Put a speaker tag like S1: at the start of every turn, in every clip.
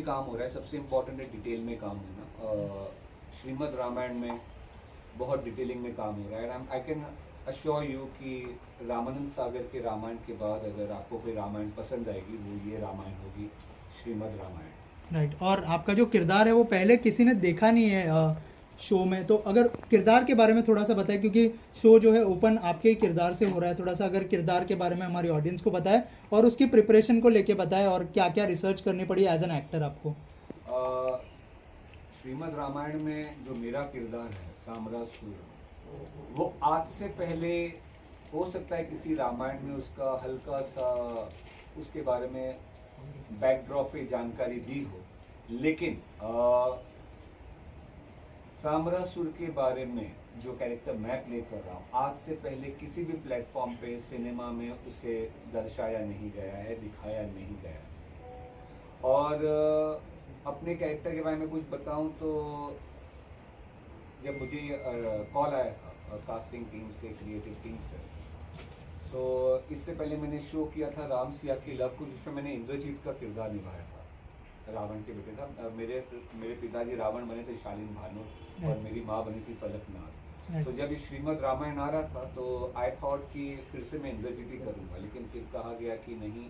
S1: काम हो रहा है, सबसे इम्पोर्टेंट है डिटेल में काम होना। श्रीमद् रामायण में बहुत डिटेलिंग में काम हो रहा है, and I can assure you कि रामानंद सागर के रामायण के बाद अगर आपको कोई रामायण पसंद आएगी वो ये रामायण होगी, श्रीमद् रामायण।
S2: राइट। और आपका जो किरदार है वो पहले किसी ने देखा नहीं है शो में, तो अगर किरदार के बारे में थोड़ा सा बताएं, क्योंकि शो जो है ओपन आपके ही किरदार से हो रहा है। थोड़ा सा अगर किरदार के बारे में हमारी ऑडियंस को बताएं और उसकी प्रिपरेशन को लेके बताएं और क्या क्या रिसर्च करनी पड़ी एज एन एक्टर आपको।
S1: श्रीमद् रामायण में जो मेरा किरदार है साम्रासुर, वो आज से पहले हो सकता है किसी रामायण में उसका हल्का सा उसके बारे में बैकड्रॉप पे जानकारी दी हो, लेकिन साम्रासुर के बारे में जो कैरेक्टर मैं प्ले कर रहा हूँ आज से पहले किसी भी प्लेटफॉर्म पे सिनेमा में उसे दर्शाया नहीं गया है, दिखाया नहीं गया है। और अपने कैरेक्टर के बारे में कुछ बताऊं तो जब मुझे कॉल आया था कास्टिंग टीम से, क्रिएटिव टीम से, सो इससे पहले मैंने शो किया था राम सिया की लव कुश, जिसमें मैंने इंद्रजीत का किरदार निभाया था, रावण के बेटे था। मेरे पिताजी रावण बने थे शालीन भानु, और मेरी माँ बनी थी फलकनाज। तो जब ये श्रीमद् रामायण आ रहा था तो आई थॉट कि फिर से मैं इंद्रजीत ही करूँगा, लेकिन फिर कहा गया कि नहीं,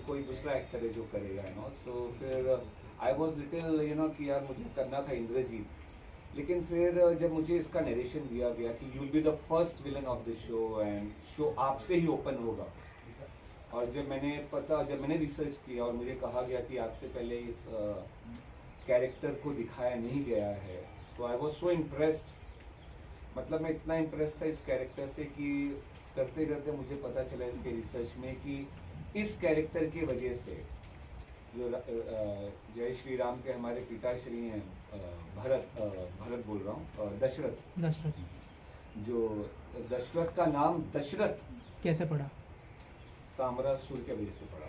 S1: कोई दूसरा एक्टर है जो करेगा, यू नो। सो फिर आई वॉज लिटिल कि यार मुझे करना था इंद्रजीत, लेकिन फिर जब मुझे इसका नरेशन दिया गया कि you will be the first villain of the show and show आपसे ही ओपन होगा, और जब मैंने रिसर्च किया और मुझे कहा गया कि आज से पहले इस कैरेक्टर को दिखाया नहीं गया है, तो आई वॉज सो इम्प्रेस्ड। मतलब मैं इतना इम्प्रेस था इस कैरेक्टर से कि करते करते मुझे पता चला इसके रिसर्च में कि इस कैरेक्टर की वजह से जो जय श्री राम के हमारे पिताश्री हैं, भरत बोल रहा हूँ, दशरथ, जो दशरथ का नाम दशरथ
S2: कैसे पड़ा?
S1: साम्रासुर के वजह से पड़ा।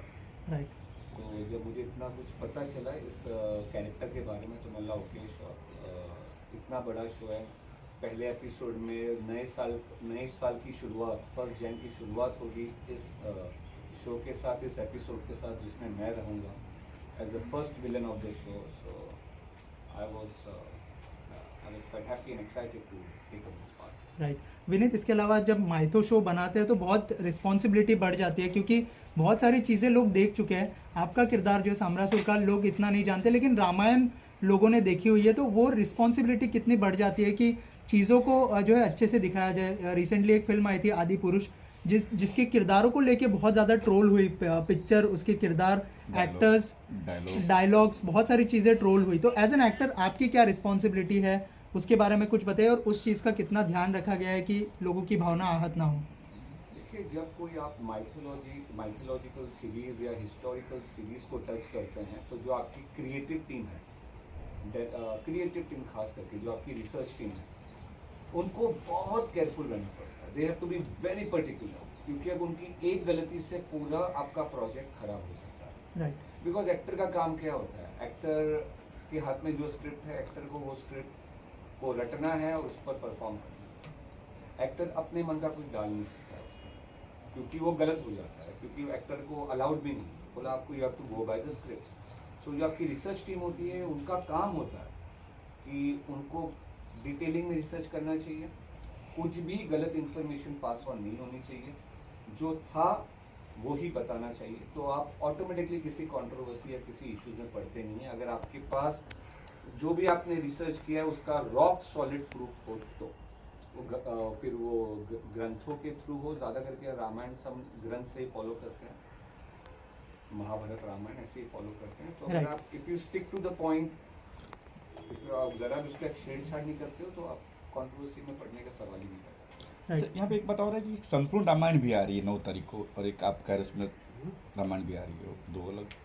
S2: राइट।
S1: तो जब मुझे इतना कुछ पता चला इस कैरेक्टर के बारे में तो मैं ओके श्योर, इतना बड़ा शो है, पहले एपिसोड में नए साल की शुरुआत, 1 जनवरी की शुरुआत होगी इस शो के साथ, इस एपिसोड के साथ, जिसमें मैं रहूँगा as the first villain of the show. So I was quite happy and excited to take up this part.
S2: Right. Vineet, इसके अलावा जब माइथो शो बनाते हैं तो बहुत रिस्पॉन्सिबिलिटी बढ़ जाती है, क्योंकि बहुत सारी चीज़ें लोग देख चुके हैं। आपका किरदार जो है साम्रासुर का लोग इतना नहीं जानते, लेकिन रामायण लोगों ने देखी हुई है, तो वो रिस्पॉन्सिबिलिटी कितनी बढ़ जाती है कि चीज़ों को जो है अच्छे से दिखाया जाए। रिसेंटली एक फिल्म आई थी आदि पुरुष, जिसके किरदारों को लेके बहुत ज़्यादा ट्रोल हुई, पिक्चर, उसके किरदार, एक्टर्स, डायलॉग्स, बहुत सारी चीज़ें ट्रोल हुई। तो एज एन एक्टर आपकी क्या रिस्पॉन्सिबिलिटी है, उसके बारे में कुछ बताइए, और उस चीज़ का कितना ध्यान रखा गया है कि लोगों की भावना आहत ना हो।
S1: देखिए, जब कोई आप माइथोलॉजिकल सीरीज़ या हिस्टोरिकल सीरीज़ को टच करते हैं तो जो आपकी क्रिएटिव टीम है, क्रिएटिव टीम खास करके जो आपकी रिसर्च टीम है, उनको बहुत केयरफुल रहना पड़ता है। They have to be very particular, क्योंकि अब उनकी एक गलती से पूरा आपका प्रोजेक्ट खराब हो सकता है।
S2: राइट।
S1: बिकॉज एक्टर का काम क्या होता है, एक्टर के हाथ में जो स्क्रिप्ट है, एक्टर को वो स्क्रिप्ट को रटना है और उस पर परफॉर्म करना है। एक्टर अपने मन का कुछ डाल नहीं सकता है उसमें, क्योंकि वो गलत हो जाता है, क्योंकि एक्टर को अलाउड भी नहीं बोला आपको, you have to go by the script. So जो आपकी रिसर्च टीम होती है, उनका काम होता है कि उनको डिटेलिंग में रिसर्च करना चाहिए, कुछ भी गलत इन्फॉर्मेशन पास ऑन नहीं होनी चाहिए, जो था वो ही बताना चाहिए। तो आप ऑटोमेटिकली किसी कंट्रोवर्सी या किसी इश्यूज में पड़ते नहीं हैं, अगर आपके पास जो भी आपने रिसर्च किया है उसका रॉक सॉलिड प्रूफ हो, तो फिर वो ग्रंथों के थ्रू हो, ज़्यादा करके रामायण सब ग्रंथ से ही फॉलो करते हैं, महाभारत रामायण ऐसे ही फॉलो करते हैं। तो अगर आप if you stick to the point, आप ज़रा भी उसका छेड़छाड़ नहीं करते हो तो आप कंट्रोवर्सी में पड़ने का सवाल ही नहीं करते।
S3: यहाँ पे एक बात और है कि संपूर्ण रामायण भी आ रही है 9 तारीख को, और एक आप कह रहे उसमें रामायण भी आ रही है, दो अलग।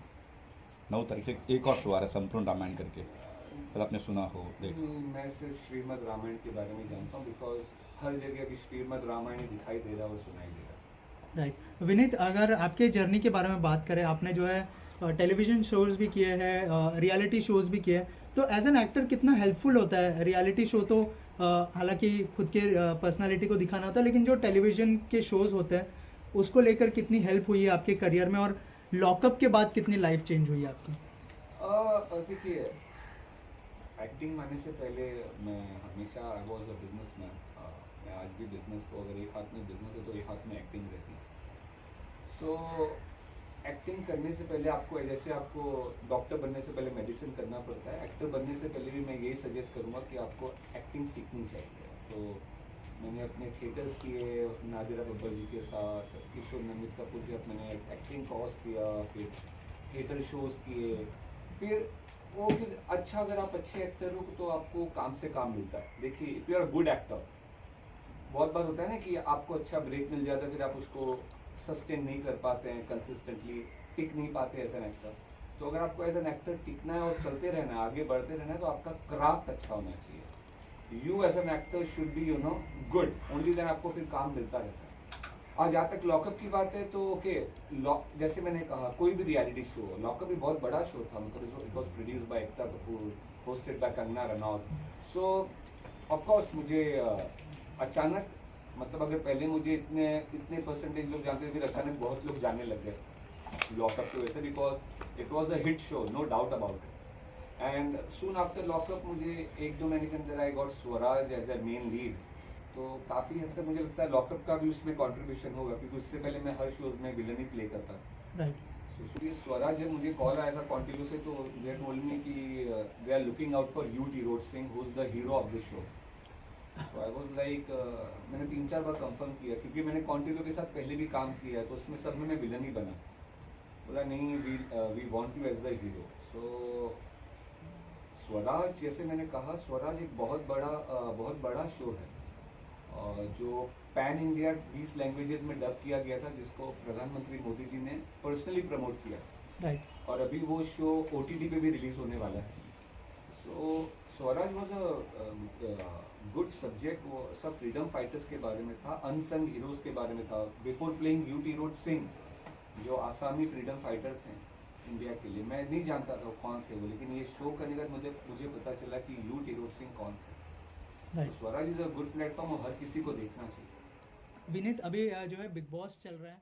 S3: 9 तारीख से एक और शो आ रहा है संपूर्ण रामायण करके, अगर आपने सुना हो देख।
S1: मैं सिर्फ श्रीमद् रामायण के बारे में जानता हूँ, बिकॉज हर जगह अभी श्रीमद् रामायण ही दिखाई दे रहा है और सुनाई दे रहा है।
S2: राइट। विनीत, अगर आपके जर्नी के बारे में बात करें, आपने जो है टेलीविज़न शोज़ भी किए हैं, रियलिटी शोज़ भी किए हैं, तो एज एन एक्टर कितना हेल्पफुल होता है? रियलिटी शो तो हालांकि खुद के पर्सनालिटी को दिखाना होता है, लेकिन जो टेलीविज़न के शोज़ होते हैं उसको लेकर कितनी हेल्प हुई है आपके करियर में, और लॉकअप के बाद कितनी लाइफ चेंज हुई आपकी?
S1: देखिए, एक्टिंग माने से पहले मैं हमेशा आई वॉज अ बिजनेसमैन। मैं आज भी बिजनेस को, अगर एक हाथ में बिजनेस है तो एक हाथ में एक्टिंग रहती है। सो एक्टिंग करने से पहले आपको, जैसे आपको डॉक्टर बनने से पहले मेडिसिन करना पड़ता है, एक्टर बनने से पहले भी मैं यही सजेस्ट करूँगा कि आपको एक्टिंग सीखनी चाहिए। तो मैंने अपने थिएटर्स किए नादिरा बब्बर जी के साथ, किशोर नमित कपूर के साथ मैंने एक्टिंग कोर्स किया, फिर थिएटर शोज़ किए, फिर वो फिर अच्छा, अगर आप अच्छे एक्टर हो तो आपको काम से काम मिलता है। देखिए, if you are good actor, बहुत बार होता है ना कि आपको अच्छा ब्रेक मिल जाता है, फिर आप उसको सस्टेन नहीं कर पाते हैं, कंसिस्टेंटली टिक नहीं पाते एज एन एक्टर। तो अगर आपको एज एन एक्टर टिकना है और चलते रहना है, आगे बढ़ते रहना है, तो आपका क्राफ्ट अच्छा होना चाहिए। You as an actor should be good, only then आपको फिर काम मिलता रहता है। और जहाँ तक लॉकअप की बात है तो ओके, जैसे मैंने कहा, कोई भी रियलिटी शो, लॉकअप भी बहुत बड़ा शो था, मतलब it was produced by Ekta Kapoor, hosted by Kangana Ranaut. So of course मुझे अचानक, मतलब अगर पहले मुझे इतने परसेंटेज लोग जानते थे, फिर अचानक बहुत लोग जानने लग गए लॉकअप की वजह से, because it was a hit show, no doubt about it. And soon after lockup मुझे 1-2 महीने के अंदर I got Swaraj as a main lead. तो काफ़ी हद तक मुझे लगता है लॉकअप का भी उसमें कॉन्ट्रीब्यूशन होगा, क्योंकि उससे पहले मैं हर शोज में विलन ही प्ले करता था।
S2: राइट।
S1: सो ये स्वराज, जब मुझे कॉल आया था कॉन्टिन्यू से, तो दे टोल्ड मी कि they are looking out for you, टीरोड Singh, who is the hero of this show. तो आई वॉज लाइक, मैंने 3-4 बार कंफर्म किया, क्योंकि मैंने कॉन्टिन्यू के साथ पहले भी काम किया है, तो उसमें सब में मैं विलन ही बना। बोला नहीं, we want you as the hero. So Swaraj, जैसे मैंने कहा, स्वराज एक बहुत बड़ा शो है, जो पैन इंडिया 20 लैंग्वेजेस में डब किया गया था, जिसको प्रधानमंत्री मोदी जी ने पर्सनली प्रमोट किया।
S2: राइट।
S1: और अभी वो शो OTT पे भी रिलीज होने वाला है। So Swaraj was a good subject. वो सब फ्रीडम फाइटर्स के बारे में था, अनसंग हीरोज के बारे में था। बिफोर प्लेइंग यू, टीरोड सिंह, जो आसामी फ्रीडम फाइटर थे इंडिया के लिए, मैं नहीं जानता था वो कौन थे वो, लेकिन ये शो करने के बाद मुझे पता चला कि यू, टीरोड सिंह कौन थे।
S2: Right.
S1: Swaraj is a good platform और हर किसी को देखना चाहिए।
S2: विनीत, अभी जो है बिग बॉस चल रहा है।